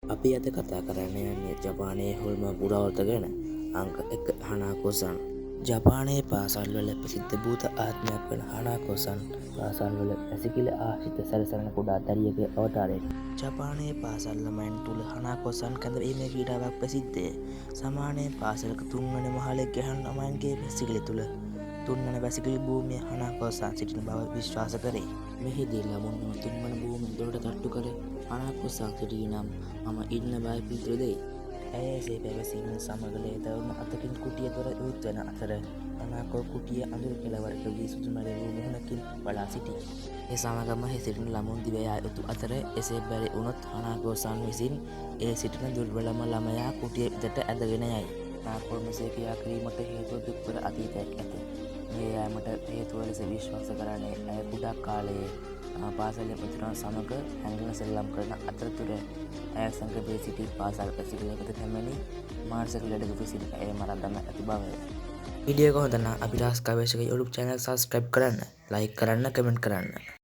අපි අද කතා කරන්න යන්නේ ජපානයේ හොල්ම පුරාවර්ත ගැන. අංක 1 හනාකෝ-සන්. ජපානයේ පාසල්වල ප්‍රසිද්ධ භූත ආත්මයක් වන හනාකෝ-සන් පාසල්වල වැසිකිළි ආශ්‍රිත සැරිසරන කුඩා තරියගේ අවතාරයකි. ජපානයේ පාසල් ළමයින් තුළ හනාකෝ-සන් කැඳවීමේ ක්‍රීඩාවක් ප්‍රසිද්ධය. සාමාන්‍යයෙන් පාසලක 3 වන මහලෙක් ගැහැණු ළමයින්ගේ වැසිකිළි තුළ 3 වන වැසිකිළි භූමියේ හනාකෝ-සන් සිටින බව විශ්වාස කරේ. මෙහිදී ළමුන්ව 3 වන භූමිය දොරට තට්ටු කර හනාකෝ-සන් සිටී නම් මම ඉන්න බව පිළිතුරු දෙයි. ඇය එසේ පැවසීමෙන් සමග ලේතවම අතකින් කුටිය දොර විවෘත වන අතර හනාකෝ කුටිය අඳුරු කෙළවරකදී සුදු මැලි වූ මුහුණකින් බලා සිටී. ඒ සමගම එහි සිටින ළමුන් දිව යා යුතු අතර එසේ බැරි වුණොත් හනාකෝ-සන් විසින් ඒ සිටින දුර්වලම ළමයා කුටිය වෙතට ඇදගෙන යයි. හනාකෝ මෙසේ ක්‍රියා කිරීමට හේතුව දුක්බර අතීතයක් ඇත. මේ යෑමට හේතුව ලෙස විශ්වාස කරන්නේ ඇය කුඩා කාලයේ පාසලේ මිතුරන් සමග හැංගෙන සෙල්ලම් කරන අතරතුර ඇය සංගතයේ සිටි පාසල් වැසිකිළියකට පැමිණි මානසික ලෙඩක විසින් ඇය මරා දමා ඇති බවය. වීඩියෝ එක හොඳ නම් අභිලාෂ් ගවේෂක YouTube channel subscribe කරන්න, like කරන්න, comment කරන්න.